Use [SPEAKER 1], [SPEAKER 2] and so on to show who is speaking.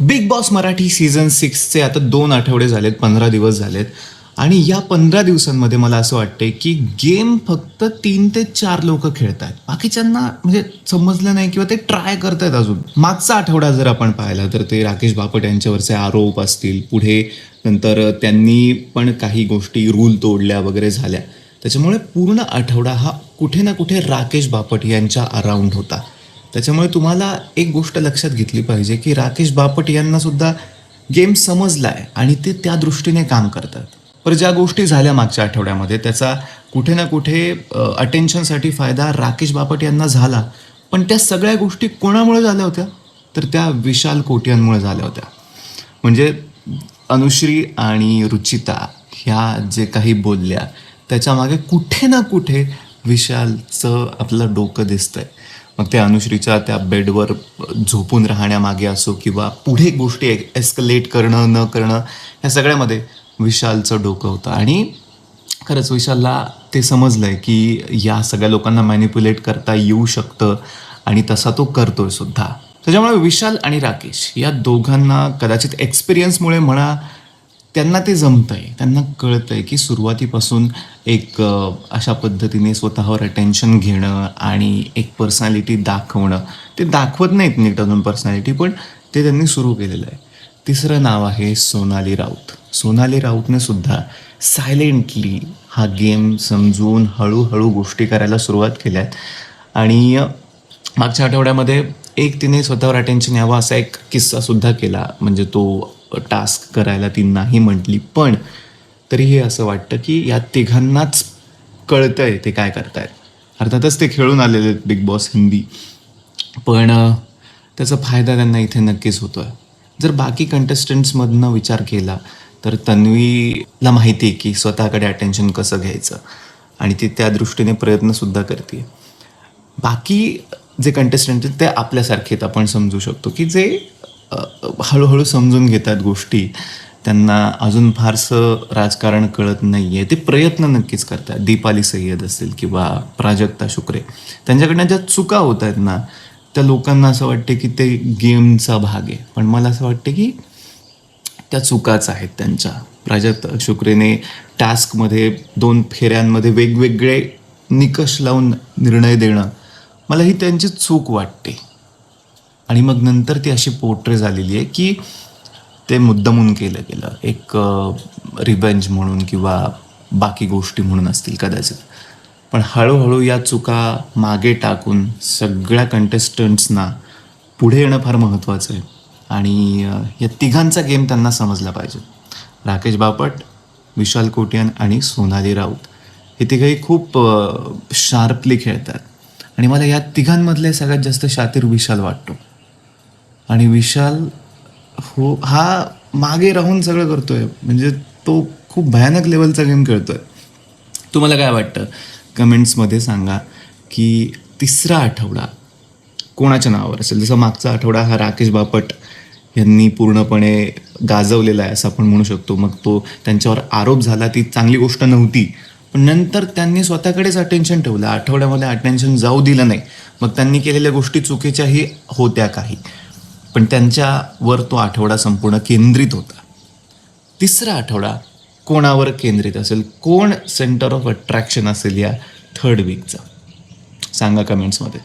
[SPEAKER 1] Big boss Marathi season 6चे आता 2 आठवडे झालेत, 15 दिवस झालेत आणि या 15 दिवसांमध्ये मला असं वाटतंय की गेम फक्त 3 ते 4 लोक खेळतायत. बाकीच्यांना म्हणजे समजलं नाही किंवा ते ट्राय करतायत अजून. मागचा आठवडा जर आपण पाहिला तर ते राकेश बापट यांच्यावरचे आरोप असतील, पुढे नंतर त्यांनी पण काही गोष्टी रूल तोडल्या वगैरे झाल्या. त्याच्यामुळे पूर्ण आठवडा हा कुठे ना कुठे राकेश बापट यांच्या अराउंड होता. त्याच्यामुळे तुम्हाला एक गोष्ट लक्षात घेतली पाहिजे की राकेश बापट यांना सुद्धा गेम समजलाय आणि ते त्या दृष्टीने काम करतात. पण ज्या गोष्टी झाल्या मागच्या आठवड्यामध्ये त्याचा कुठे ना कुठे अटेन्शनसाठी फायदा राकेश बापट यांना झाला. पण त्या सगळ्या गोष्टी कोणामुळे झाल्या होत्या? तर त्या विशाल कोटियांमुळे झाल्या होत्या. म्हणजे अनुश्री आणि रुचिता ह्या जे काही बोलल्या त्याच्यामागे कुठे ना कुठे विशालचं आपलं डोकं दिसतंय. मग ते अनुश्रीच्या त्या बेडवर झोपून राहण्यामागे असो किंवा पुढे गोष्टी एस्कलेट करणं न करणं ह्या सगळ्यामध्ये विशालचं डोकं होतं. आणि खरंच विशालला ते समजलं आहे की या सगळ्या लोकांना मॅनिप्युलेट करता येऊ शकतं आणि तसा तो करतोय सुद्धा. त्याच्यामुळे विशाल आणि राकेश या दोघांना कदाचित एक्सपिरियन्समुळे म्हणा त्यांना ते जमतं आहे, त्यांना कळतं आहे की सुरुवातीपासून एक अशा पद्धतीने स्वतःवर अटेन्शन घेणं आणि एक पर्सनॅलिटी दाखवणं. ते दाखवत नाहीत नीट अजून पर्सनॅलिटी, पण ते त्यांनी सुरू केलेलं आहे. तिसरं नाव आहे सोनाली राऊत. सोनाली राऊतने सुद्धा सायलेंटली हा गेम समजून हळूहळू गोष्टी करायला सुरुवात केल्या आहेत. आणि मागच्या आठवड्यामध्ये तिने स्वतःवर अटेन्शन यावं असा एक किस्सासुद्धा केला. म्हणजे तो टास्क करायला ती नाही म्हटली, पण तरीही असं वाटतं की या तिघांनाच कळतंय ते काय करतायत. अर्थातच ते खेळून आलेले आहेत बिग बॉस हिंदी, पण त्याचा फायदा त्यांना इथे नक्कीच होतोय. जर बाकी कंटेस्टंट्समधनं विचार केला तर तन्वीला माहिती आहे की स्वतःकडे अटेन्शन कसं घ्यायचं आणि ती त्या दृष्टीने प्रयत्नसुद्धा करते. बाकी जे कंटेस्टंट आहेत ते आपल्यासारखे आहेत, आपण समजू शकतो की जे हळूहळू समजून घेतात गोष्टी. त्यांना अजून फारसं राजकारण कळत नाही आहे, ते प्रयत्न नक्कीच करतात. दीपाली सय्यद असतील किंवा प्राजक्ता शुक्रे, त्यांच्याकडनं ज्या चुका होत आहेत ना त्या लोकांना असं वाटते की ते गेमचा भाग आहे, पण मला असं वाटते की त्या चुकाच आहेत त्यांच्या. प्राजक्ता शुक्रेने टास्कमध्ये 2 फेऱ्यांमध्ये वेगवेगळे निकष लावून निर्णय देणं, मला ही त्यांची चूक वाटते. आणि मग नंतर ती अशी पोर्ट्रे झालेली आहे की ते मुद्दामून केलं गेलं, एक रिवेंज म्हणून किंवा बाकी गोष्टी म्हणून असतील कदाचित. पण हळूहळू या चुका मागे टाकून सगळ्या कंटेस्टंट्सना पुढे येणं फार महत्त्वाचं आहे. आणि या तिघांचा गेम त्यांना समजला पाहिजे. राकेश बापट, विशाल कोटियान आणि सोनाली राऊत हे तिघंही खूप शार्पली खेळतात. आणि मला या तिघांमधले सगळ्यात जास्त शातीर विशाल वाटतो. आणि विशाल हा मागे राहून सगळं करतोय, म्हणजे तो खूप भयानक लेवलचा गेम खेळतोय. तुम्हाला काय वाटतं कमेंट्समध्ये सांगा की तिसरा आठवडा कोणाच्या नावावर असेल? जसं मागचा आठवडा हा राकेश बापट यांनी पूर्णपणे गाजवलेला आहे असं आपण म्हणू शकतो. मग तो त्यांच्यावर आरोप झाला, ती चांगली गोष्ट नव्हती, पण नंतर त्यांनी स्वतःकडेच अटेन्शन ठेवलं, आठवड्यामध्ये अटेन्शन जाऊ दिलं नाही. मग त्यांनी केलेल्या गोष्टी चुकीच्याही होत्या काही, पण त्यांच्यावर तो आठवडा संपूर्ण केंद्रित होता. तिसरा आठवडा कोणावर केंद्रित असेल? कोण सेंटर ऑफ अट्रॅक्शन असेल या 3rd वीकचा? सांगा कमेंट्समध्ये.